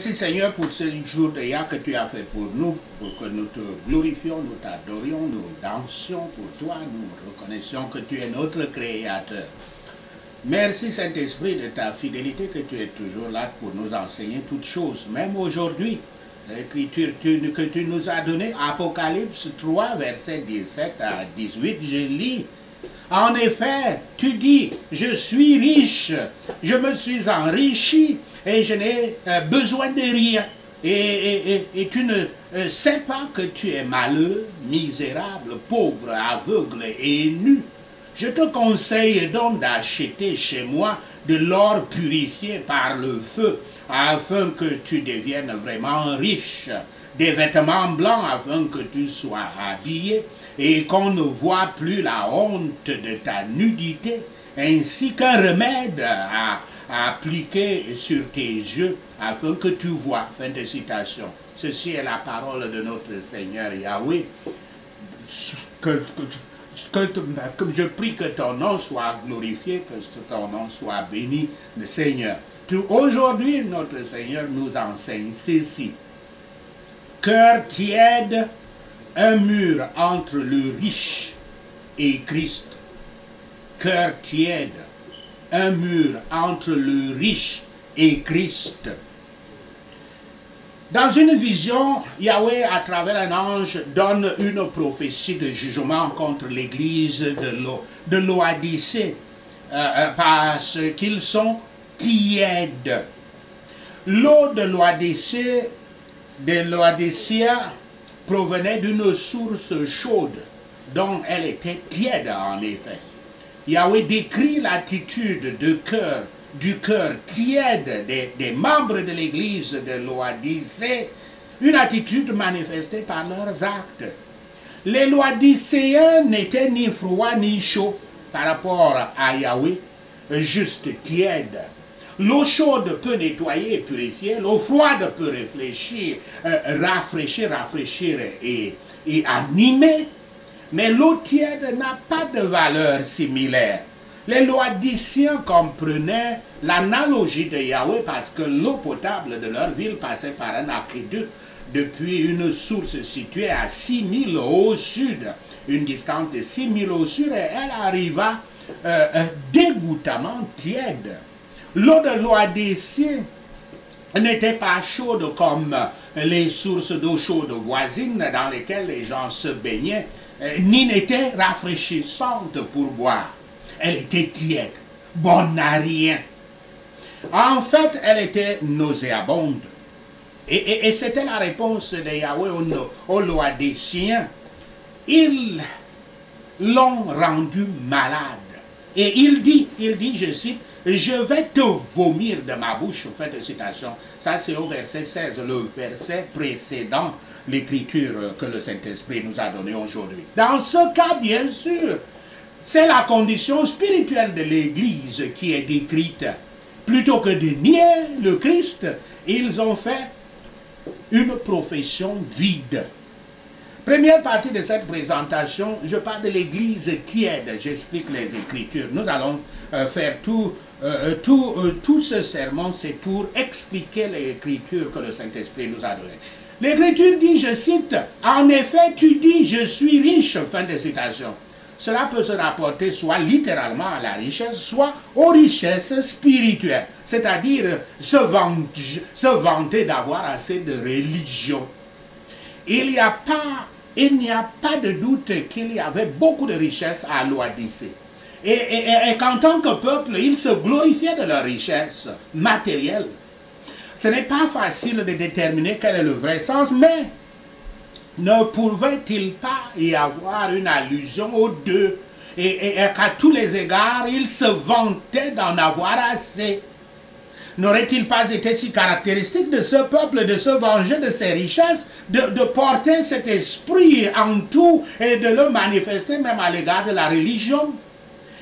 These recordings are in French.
Merci Seigneur pour ce jour de Yah que tu as fait pour nous, pour que nous te glorifions, nous t'adorions, nous dansions pour toi, nous reconnaissions que tu es notre Créateur. Merci Saint-Esprit de ta fidélité, que tu es toujours là pour nous enseigner toutes choses. Même aujourd'hui, l'écriture que tu nous as donnée, Apocalypse 3, versets 17 à 18, je lis. En effet, tu dis, je suis riche, je me suis enrichi et je n'ai besoin de rien. Et tu ne sais pas que tu es malheureux, misérable, pauvre, aveugle et nu. Je te conseille donc d'acheter chez moi de l'or purifié par le feu, afin que tu deviennes vraiment riche, des vêtements blancs afin que tu sois habillé, et qu'on ne voit plus la honte de ta nudité, ainsi qu'un remède à appliquer sur tes yeux, afin que tu vois. Fin de citation. Ceci est la parole de notre Seigneur Yahweh. Que je prie que ton nom soit glorifié, que ton nom soit béni, le Seigneur. Aujourd'hui, notre Seigneur nous enseigne ceci. Cœur tiède, un mur entre le riche et Christ. Cœur tiède, un mur entre le riche et Christ. Dans une vision, Yahweh, à travers un ange, donne une prophétie de jugement contre l'église de l'Odyssée, parce qu'ils sont tièdes. L'eau de l'Odyssée, provenait d'une source chaude, dont elle était tiède en effet. Yahweh décrit l'attitude du cœur tiède des membres de l'église de l'Odyssée, une attitude manifestée par leurs actes. Les Laodicéens n'étaient ni froids ni chauds par rapport à Yahweh, juste tièdes. L'eau chaude peut nettoyer et purifier, l'eau froide peut rafraîchir et animer, mais l'eau tiède n'a pas de valeur similaire. Les Laodiciens comprenaient l'analogie de Yahweh parce que l'eau potable de leur ville passait par un aqueduc depuis une source située à 6000 au sud, une distance de 6000 au sud, et elle arriva dégoûtamment tiède. L'eau de l'Odyssée n'était pas chaude comme les sources d'eau chaude voisines dans lesquelles les gens se baignaient, ni n'était rafraîchissante pour boire. Elle était tiède, bonne à rien. En fait, elle était nauséabonde. Et c'était la réponse de Yahweh aux Laodiciens. Ils l'ont rendu malade. Et il dit, je cite, « Je vais te vomir de ma bouche », fin de citation. Ça, c'est au verset 16, le verset précédent, l'écriture que le Saint-Esprit nous a donnée aujourd'hui. Dans ce cas, bien sûr, c'est la condition spirituelle de l'Église qui est décrite. Plutôt que de nier le Christ, ils ont fait une profession vide. Première partie de cette présentation, je parle de l'Église tiède. J'explique les Écritures. Nous allons faire tout ce sermon, c'est pour expliquer les Écritures que le Saint-Esprit nous a données. L'Écriture dit, je cite, « En effet, tu dis, je suis riche », fin de citation. Cela peut se rapporter soit littéralement à la richesse, soit aux richesses spirituelles, c'est-à-dire se vanter d'avoir assez de religion. Il n'y a pas de doute qu'il y avait beaucoup de richesses à l'Odyssée. Et qu'en tant que peuple, ils se glorifiaient de leur richesse matérielle. Ce n'est pas facile de déterminer quel est le vrai sens, mais ne pouvait-il pas y avoir une allusion aux deux et qu'à tous les égards, ils se vantaient d'en avoir assez? N'aurait-il pas été si caractéristique de ce peuple de se venger de ses richesses, de porter cet esprit en tout et de le manifester même à l'égard de la religion?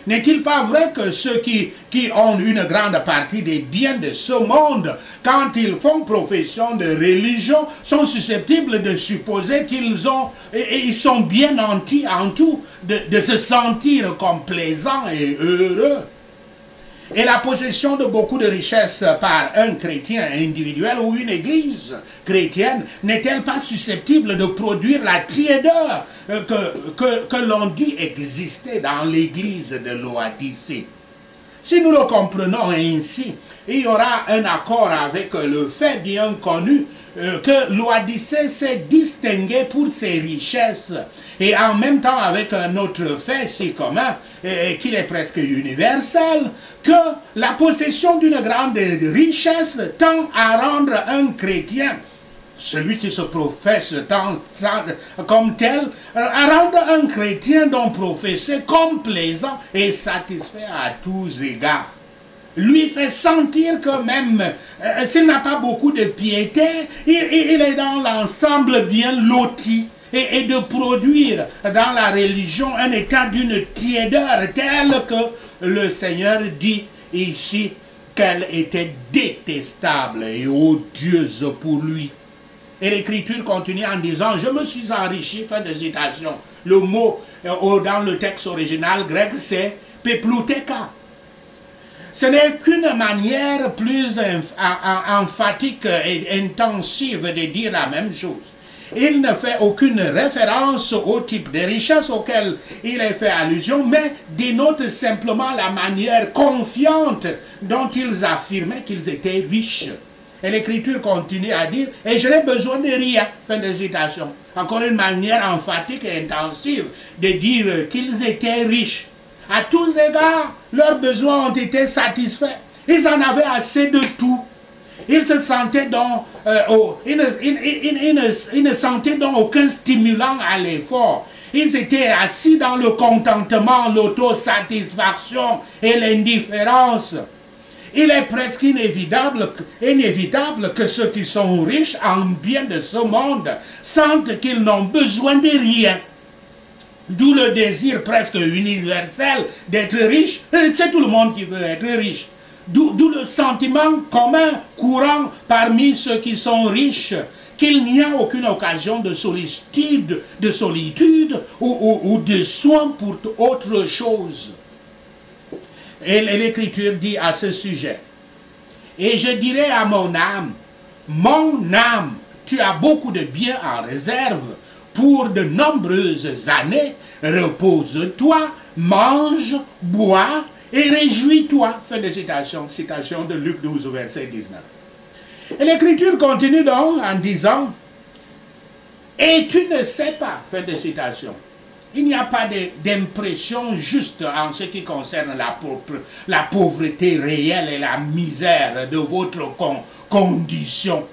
N'est-il pas vrai que ceux qui ont une grande partie des biens de ce monde, quand ils font profession de religion, sont susceptibles de supposer qu'ils sont bien nantis en tout, de se sentir comme plaisants et heureux? Et la possession de beaucoup de richesses par un chrétien individuel ou une église chrétienne n'est-elle pas susceptible de produire la tiédeur que l'on dit exister dans l'église de Laodicée? Si nous le comprenons ainsi, il y aura un accord avec le fait bien connu que Laodicée s'est distingué pour ses richesses, et en même temps avec un autre fait si commun, qu'il est presque universel, que la possession d'une grande richesse tend à rendre un chrétien, celui qui se professe comme tel, à rendre un chrétien donc professé comme plaisant et satisfait à tous égards. Lui fait sentir que même s'il n'a pas beaucoup de piété, il est dans l'ensemble bien loti, et de produire dans la religion un état d'une tiédeur telle que le Seigneur dit ici qu'elle était détestable et odieuse pour lui. Et l'Écriture continue en disant « Je me suis enrichi », fin de citation. Le mot dans le texte original grec, c'est « peplouteka ». Ce n'est qu'une manière plus emphatique et intensive de dire la même chose. Il ne fait aucune référence au type de richesse auquel il est fait allusion, mais dénote simplement la manière confiante dont ils affirmaient qu'ils étaient riches. Et l'Écriture continue à dire « Et je n'ai besoin de rien », fin de citation. Encore une manière emphatique et intensive de dire qu'ils étaient riches. À tous égards, leurs besoins ont été satisfaits. Ils en avaient assez de tout. Ils se sentaient donc, ils ne sentaient donc aucun stimulant à l'effort. Ils étaient assis dans le contentement, l'autosatisfaction et l'indifférence. Il est presque inévitable que ceux qui sont riches en bien de ce monde sentent qu'ils n'ont besoin de rien. D'où le désir presque universel d'être riche. C'est tout le monde qui veut être riche. D'où le sentiment commun, courant parmi ceux qui sont riches, qu'il n'y a aucune occasion de solitude ou de soin pour autre chose. Et l'Écriture dit à ce sujet, « Et je dirai à mon âme, tu as beaucoup de biens en réserve pour de nombreuses années, repose-toi, mange, bois, et réjouis-toi. » Fin de citation, citation de Luc 12, verset 19. Et l'Écriture continue donc en disant, « Et tu ne sais pas. » Fin de citation. Il n'y a pas d'impression juste en ce qui concerne la pauvreté réelle et la misère de votre condition.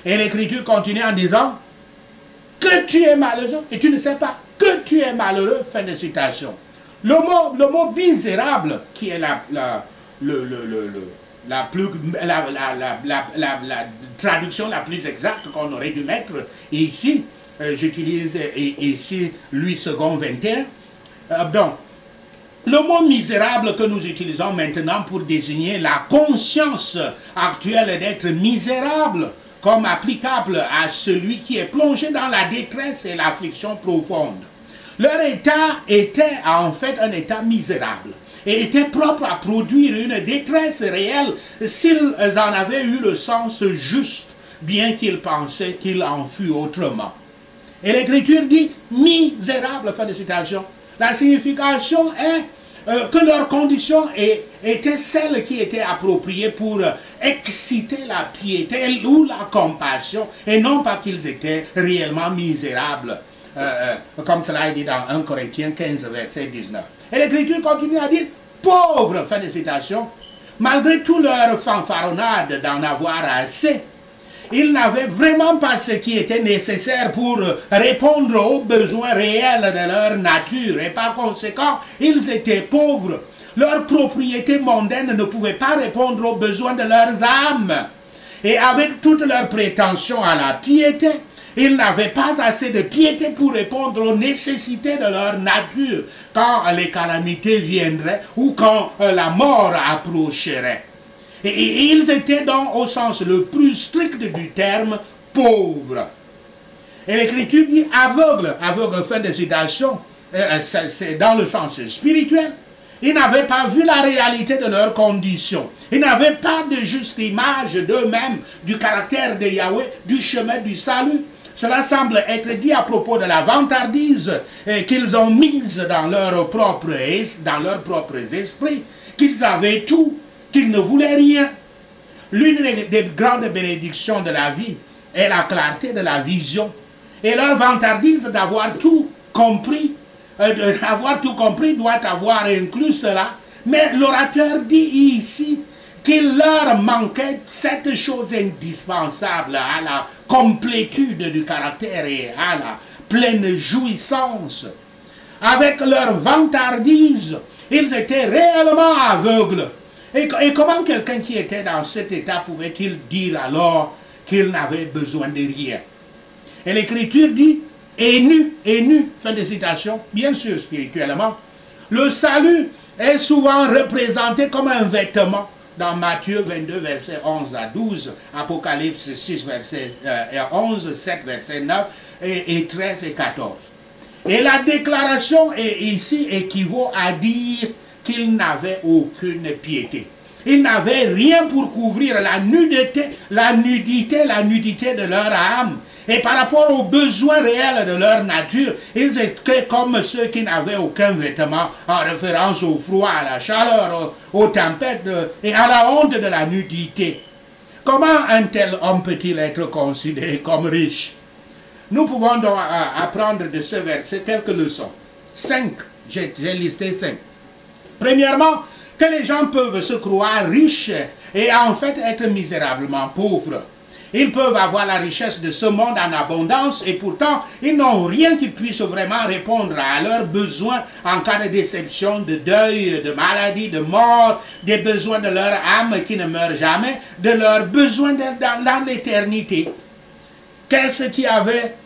Et l'Écriture continue en disant, « Que tu es malheureux. » Et tu ne sais pas que tu es malheureux. Fin de citation. Le mot misérable, qui est la traduction la plus exacte qu'on aurait dû mettre ici, j'utilise ici Louis II 21. Donc, le mot misérable que nous utilisons maintenant pour désigner la conscience actuelle d'être misérable, comme applicable à celui qui est plongé dans la détresse et l'affliction profonde. Leur état était en fait un état misérable et était propre à produire une détresse réelle s'ils en avaient eu le sens juste, bien qu'ils pensaient qu'il en fût autrement. Et l'Écriture dit « misérable », fin de citation. La signification est que leur condition était celle qui était appropriée pour exciter la piété ou la compassion, et non pas qu'ils étaient réellement misérables, comme cela est dit dans 1 Corinthiens 15, verset 19. Et l'Écriture continue à dire « pauvres », fin de citation, malgré tout leur fanfaronnade d'en avoir assez. Ils n'avaient vraiment pas ce qui était nécessaire pour répondre aux besoins réels de leur nature. Et par conséquent, ils étaient pauvres. Leurs propriétés mondaines ne pouvaient pas répondre aux besoins de leurs âmes. Et avec toutes leurs prétentions à la piété, ils n'avaient pas assez de piété pour répondre aux nécessités de leur nature quand les calamités viendraient ou quand la mort approcherait. Et ils étaient donc, au sens le plus strict du terme, pauvres. Et l'Écriture dit aveugle, aveugle, fin de citation, c'est dans le sens spirituel. Ils n'avaient pas vu la réalité de leurs conditions. Ils n'avaient pas de juste image d'eux-mêmes, du caractère de Yahweh, du chemin du salut. Cela semble être dit à propos de la vantardise qu'ils ont mise dans leurs propres esprits, qu'ils avaient tout, qu'ils ne voulaient rien. L'une des grandes bénédictions de la vie est la clarté de la vision. Et leur vantardise d'avoir tout compris, doit avoir inclus cela. Mais l'orateur dit ici qu'il leur manquait cette chose indispensable à la complétude du caractère et à la pleine jouissance. Avec leur vantardise, ils étaient réellement aveugles. Et comment quelqu'un qui était dans cet état pouvait-il dire alors qu'il n'avait besoin de rien? Et l'Écriture dit, et nu, fin de citation, bien sûr spirituellement, le salut est souvent représenté comme un vêtement dans Matthieu 22, versets 11 à 12, Apocalypse 6, verset 11, 7, verset 9, et 13 et 14. Et la déclaration ici équivaut à dire qu'ils n'avaient aucune piété. Ils n'avaient rien pour couvrir la nudité de leur âme. Et par rapport aux besoins réels de leur nature, ils étaient comme ceux qui n'avaient aucun vêtement, en référence au froid, à la chaleur, aux tempêtes et à la honte de la nudité. Comment un tel homme peut-il être considéré comme riche? Nous pouvons donc apprendre de ce verset quelques leçons. 5, j'ai listé 5. Premièrement, que les gens peuvent se croire riches et en fait être misérablement pauvres. Ils peuvent avoir la richesse de ce monde en abondance et pourtant, ils n'ont rien qui puisse vraiment répondre à leurs besoins en cas de déception, de deuil, de maladie, de mort, des besoins de leur âme qui ne meurent jamais, de leurs besoins dans l'éternité. Qu'est-ce qui avait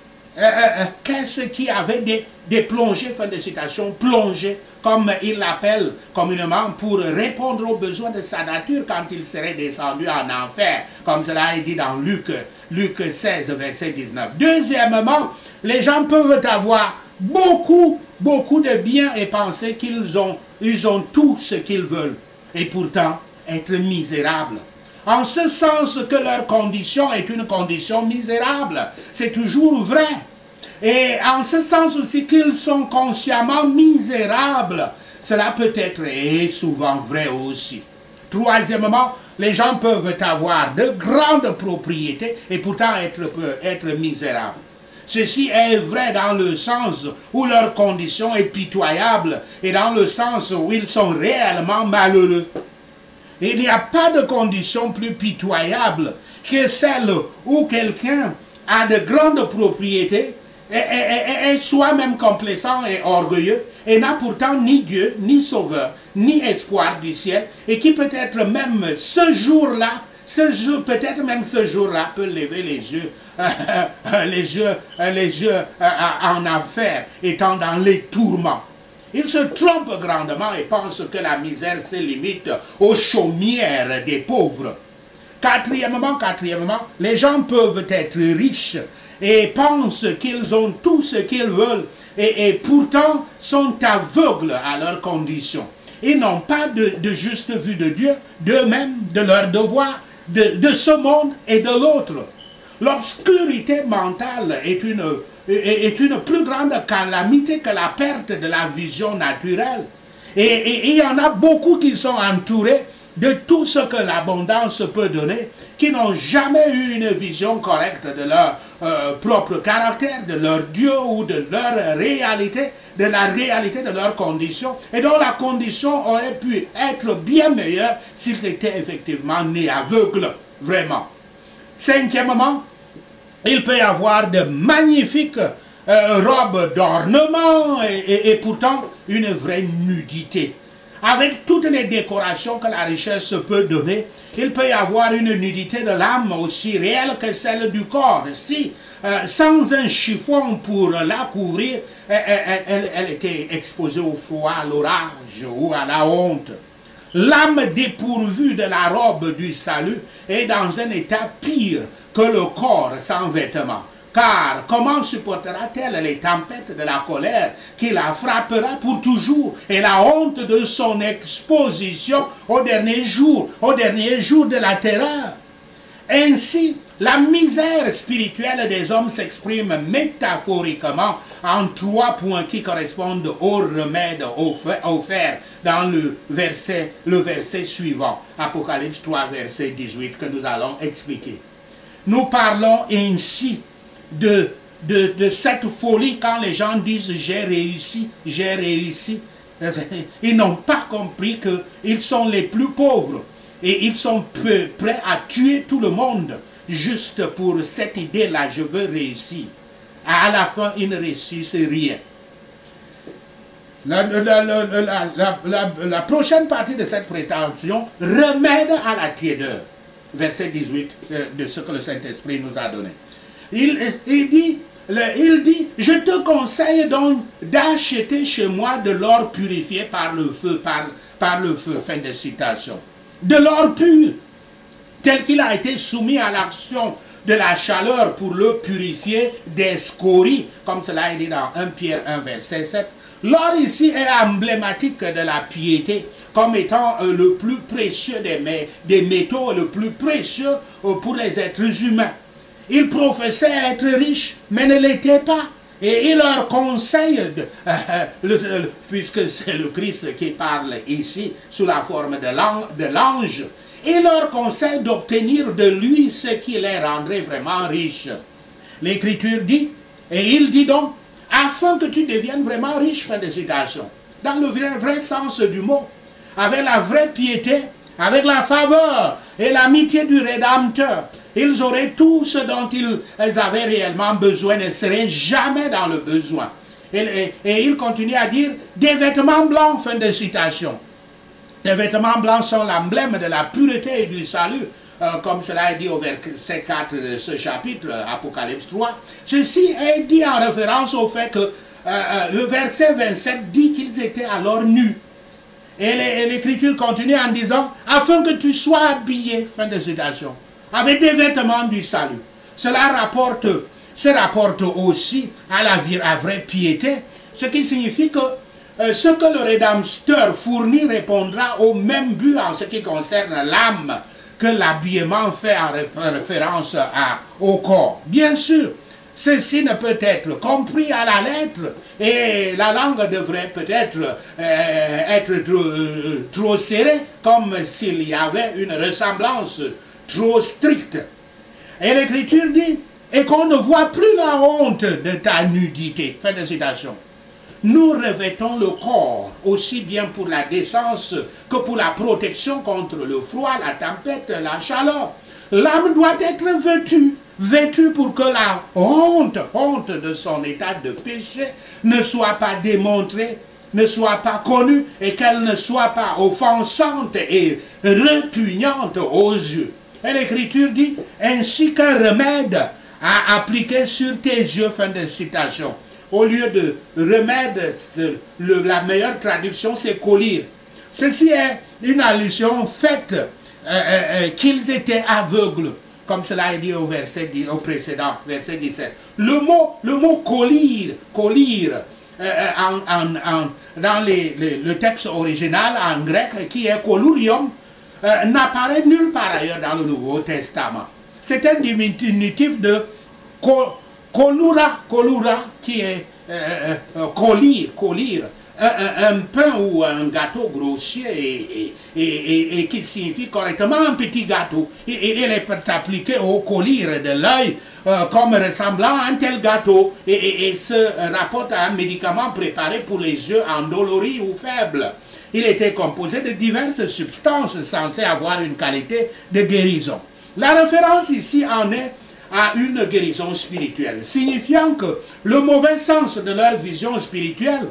des plongées, fin de citation, plongées, comme il l'appelle communément, pour répondre aux besoins de sa nature quand il serait descendu en enfer, comme cela est dit dans Luc 16, verset 19. Deuxièmement, les gens peuvent avoir beaucoup de biens et penser qu'ils ont tout ce qu'ils veulent, et pourtant être misérables. En ce sens que leur condition est une condition misérable. C'est toujours vrai. Et en ce sens aussi qu'ils sont consciemment misérables. Cela peut être et souvent vrai aussi. Troisièmement, les gens peuvent avoir de grandes propriétés et pourtant être misérables. Ceci est vrai dans le sens où leur condition est pitoyable et dans le sens où ils sont réellement malheureux. Il n'y a pas de condition plus pitoyable que celle où quelqu'un a de grandes propriétés et soit même complaisant et orgueilleux et n'a pourtant ni Dieu, ni Sauveur, ni espoir du ciel et qui peut-être même ce jour-là peut lever les yeux en enfer, étant dans les tourments. Il se trompe grandement et pense que la misère se limite aux chaumières des pauvres. Quatrièmement, les gens peuvent être riches et pensent qu'ils ont tout ce qu'ils veulent et pourtant sont aveugles à leurs conditions. Ils n'ont pas de juste vue de Dieu, d'eux-mêmes, de leurs devoirs, de ce monde et de l'autre. L'obscurité mentale est une plus grande calamité que la perte de la vision naturelle. Et il y en a beaucoup qui sont entourés de tout ce que l'abondance peut donner, qui n'ont jamais eu une vision correcte de leur propre caractère, de leur Dieu ou de leur réalité, de la réalité de leurs conditions, et dont la condition aurait pu être bien meilleure s'ils étaient effectivement nés aveugles, vraiment. Cinquièmement, il peut y avoir de magnifiques robes d'ornement et pourtant une vraie nudité. Avec toutes les décorations que la richesse peut donner, il peut y avoir une nudité de l'âme aussi réelle que celle du corps. Si, sans un chiffon pour la couvrir, elle était exposée au froid, à l'orage ou à la honte. L'âme dépourvue de la robe du salut est dans un état pire que le corps sans vêtements. Car comment supportera-t-elle les tempêtes de la colère qui la frappera pour toujours et la honte de son exposition au dernier jour de la terreur? Ainsi, la misère spirituelle des hommes s'exprime métaphoriquement en 3 points qui correspondent au remède offert dans le verset suivant, Apocalypse 3, verset 18, que nous allons expliquer. Nous parlons ainsi de cette folie quand les gens disent « j'ai réussi, j'ai réussi ». Ils n'ont pas compris qu'ils sont les plus pauvres et ils sont prêts à tuer tout le monde juste pour cette idée-là, je veux réussir. À la fin, ils ne réussissent rien. La prochaine partie de cette prétention, remède à la tiédeur. Verset 18 de ce que le Saint-Esprit nous a donné. Il dit, je te conseille donc d'acheter chez moi de l'or purifié par le feu, par le feu, fin de citation. De l'or pur, tel qu'il a été soumis à l'action de la chaleur pour le purifier des scories, comme cela est dit dans 1 Pierre 1, verset 7. L'or ici est emblématique de la piété, comme étant le plus précieux des métaux, le plus précieux pour les êtres humains. Il professait être riche, mais ne l'était pas. Et il leur conseille, puisque c'est le Christ qui parle ici, sous la forme de l'ange, il leur conseille d'obtenir de lui ce qui les rendrait vraiment riches. L'Écriture dit, et il dit donc, afin que tu deviennes vraiment riche, fin de citation, dans le vrai sens du mot, avec la vraie piété, avec la faveur et l'amitié du Rédempteur, ils auraient tout ce dont ils avaient réellement besoin, ne seraient jamais dans le besoin. Et il continue à dire, des vêtements blancs, fin de citation. Les vêtements blancs sont l'emblème de la pureté et du salut, comme cela est dit au verset 4 de ce chapitre, Apocalypse 3. Ceci est dit en référence au fait que le verset 27 dit qu'ils étaient alors nus. Et l'Écriture continue en disant, afin que tu sois habillé, fin de citation, avec des vêtements du salut. Cela se rapporte aussi à la vraie piété, ce qui signifie que ce que le Rédempteur fournit répondra au même but en ce qui concerne l'âme que l'habillement fait en référence au corps. Bien sûr, ceci ne peut être compris à la lettre et la langue devrait peut-être être trop serrée, comme s'il y avait une ressemblance trop stricte. Et l'Écriture dit, et qu'on ne voit plus la honte de ta nudité. Fin de citation. Nous revêtons le corps aussi bien pour la décence que pour la protection contre le froid, la tempête, la chaleur. L'âme doit être vêtue pour que la honte de son état de péché ne soit pas démontrée, ne soit pas connue et qu'elle ne soit pas offensante et répugnante aux yeux. Et l'Écriture dit, ainsi qu'un remède à appliquer sur tes yeux, fin de citation. Au lieu de remède, la meilleure traduction c'est collyre. Ceci est une allusion faite qu'ils étaient aveugles, comme cela est dit au précédent, verset 17. Le mot collyre, dans le texte original en grec, qui est colurium, n'apparaît nulle part ailleurs dans le Nouveau Testament. C'est un diminutif de colura, qui est collyre, un pain ou un gâteau grossier et qui signifie correctement un petit gâteau. Il est appliqué au collyre de l'œil comme ressemblant à un tel gâteau et se rapporte à un médicament préparé pour les yeux endoloris ou faibles. Il était composé de diverses substances censées avoir une qualité de guérison. La référence ici en est à une guérison spirituelle, signifiant que le mauvais sens de leur vision spirituelle,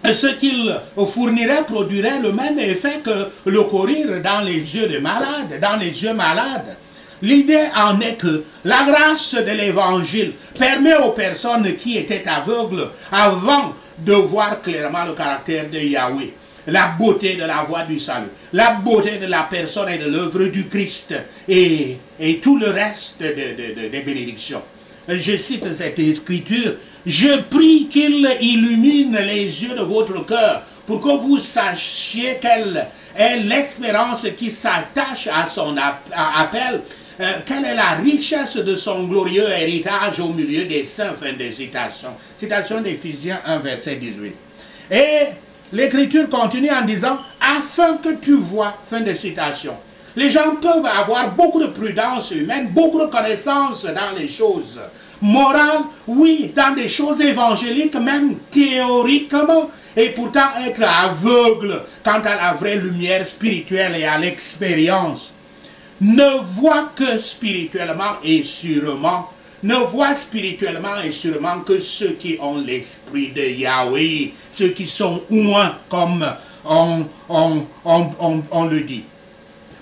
ce qu'ils fourniraient produirait le même effet que le collyre dans les yeux des malades, dans les yeux malades. L'idée en est que la grâce de l'Évangile permet aux personnes qui étaient aveugles avant de voir clairement le caractère de Yahweh, la beauté de la voie du salut, la beauté de la personne et de l'œuvre du Christ et tout le reste des bénédictions. je cite cette écriture, « Je prie qu'il illumine les yeux de votre cœur pour que vous sachiez quelle est l'espérance qui s'attache à son appel, quelle est la richesse de son glorieux héritage au milieu des saints. » Fin de citation. Citation d'Éphésiens 1, verset 18. Et l'Écriture continue en disant « Afin que tu vois. » Fin de citation. Les gens peuvent avoir beaucoup de prudence humaine, beaucoup de connaissances dans les choses morales, oui, dans des choses évangéliques, même théoriquement, et pourtant être aveugle quant à la vraie lumière spirituelle et à l'expérience. Ne voit que spirituellement et sûrement, ne voit spirituellement et sûrement que ceux qui ont l'esprit de Yahweh, ceux qui sont oints comme on le dit.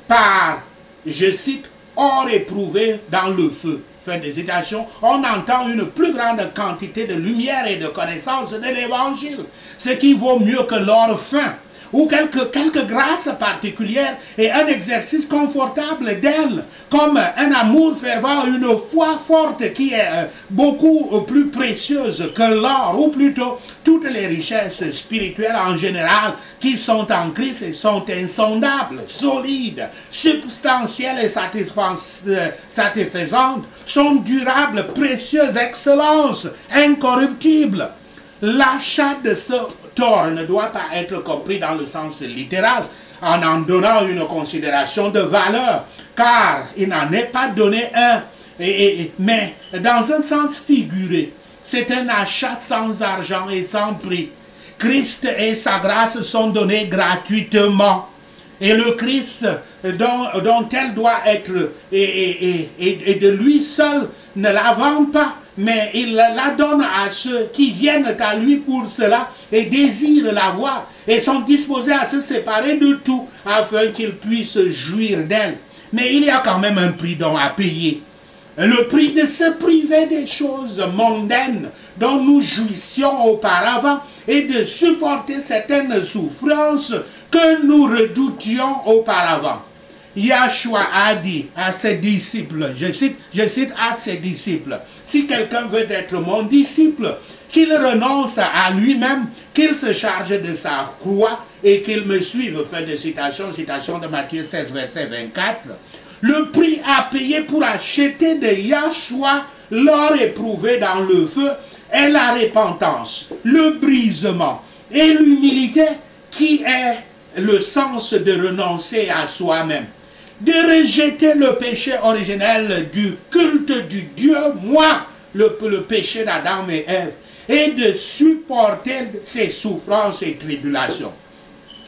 Par, je cite, or éprouvé dans le feu. Fin de citation, on entend une plus grande quantité de lumière et de connaissance de l'évangile, ce qui vaut mieux que l'or fin, ou quelques grâces particulières et un exercice confortable d'elle, comme un amour fervent, une foi forte qui est beaucoup plus précieuse que l'or, ou plutôt toutes les richesses spirituelles en général qui sont en Christ et sont insondables, solides, substantielles et satisfaisantes, sont durables, précieuses, excellences, incorruptibles. L'achat de ce tort ne doit pas être compris dans le sens littéral, en donnant une considération de valeur, car il n'en est pas donné un, mais dans un sens figuré. C'est un achat sans argent et sans prix. Christ et sa grâce sont donnés gratuitement. Et le Christ dont elle doit être, et de lui seul, ne la vend pas, mais il la donne à ceux qui viennent à lui pour cela et désirent la voir et sont disposés à se séparer de tout afin qu'ils puissent jouir d'elle. Mais il y a quand même un prix donc à payer. Le prix de se priver des choses mondaines dont nous jouissions auparavant et de supporter certaines souffrances que nous redoutions auparavant. Yahshua a dit à ses disciples, je cite à ses disciples, si quelqu'un veut être mon disciple, qu'il renonce à lui-même, qu'il se charge de sa croix et qu'il me suive. Fin de citation, citation de Matthieu 16, verset 24. Le prix à payer pour acheter de Yahshua l'or éprouvé dans le feu est la repentance, le brisement et l'humilité qui est le sens de renoncer à soi-même, de rejeter le péché originel du culte du Dieu, moi, le péché d'Adam et Ève, et de supporter ses souffrances et tribulations.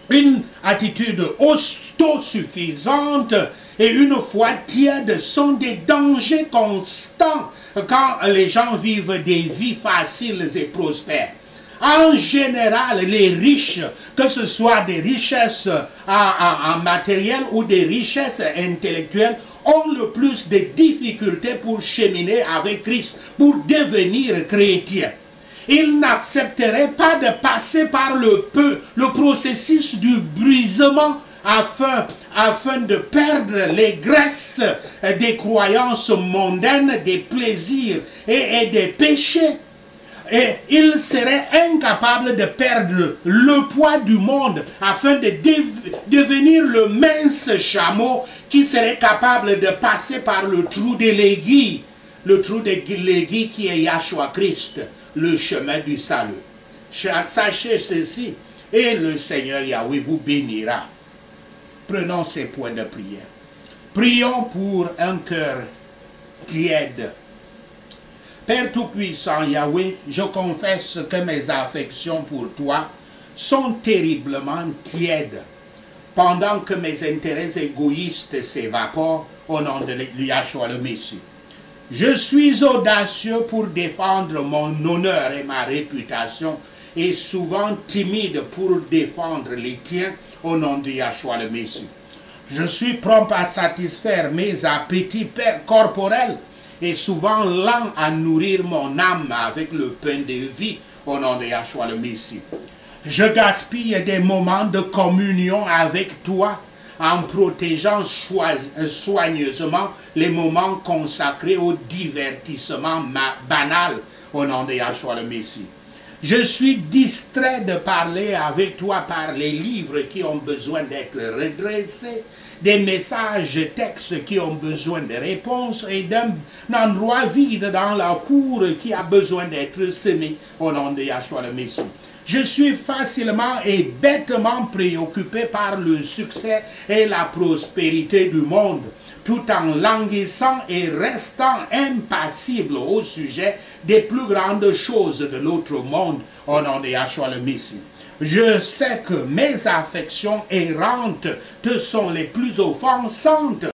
Une attitude autosuffisante et une foi tiède sont des dangers constants quand les gens vivent des vies faciles et prospères. En général, les riches, que ce soit des richesses en matériel ou des richesses intellectuelles, ont le plus de difficultés pour cheminer avec Christ, pour devenir chrétiens. Ils n'accepteraient pas de passer par le processus du brisement afin de perdre les graisses des croyances mondaines, des plaisirs et des péchés. Et ils seraient incapables de perdre le poids du monde afin de devenir le mince chameau qui serait capable de passer par le trou de l'aiguille. Le trou de l'aiguille qui est Yahshua Christ, le chemin du salut. Sachez ceci, et le Seigneur Yahweh vous bénira. Prenons ces points de prière. Prions pour un cœur tiède. Père Tout-Puissant Yahweh, je confesse que mes affections pour toi sont terriblement tièdes, pendant que mes intérêts égoïstes s'évaporent au nom de Yahshua le Messie. Je suis audacieux pour défendre mon honneur et ma réputation, et souvent timide pour défendre les tiens au nom de Yahshua le Messie. Je suis prompt à satisfaire mes appétits corporels, et souvent lent à nourrir mon âme avec le pain de vie au nom de Yahshua le Messie. Je gaspille des moments de communion avec toi en protégeant soigneusement les moments consacrés au divertissement banal au nom de Yahshua le Messie. Je suis distrait de parler avec toi par les livres qui ont besoin d'être redressés, des messages textes qui ont besoin de réponses et d'un endroit vide dans la cour qui a besoin d'être semé au nom de Yahshua le Messie. Je suis facilement et bêtement préoccupé par le succès et la prospérité du monde, tout en languissant et restant impassible au sujet des plus grandes choses de l'autre monde, au nom de Yahshua le Messie. Je sais que mes affections errantes te sont les plus offensantes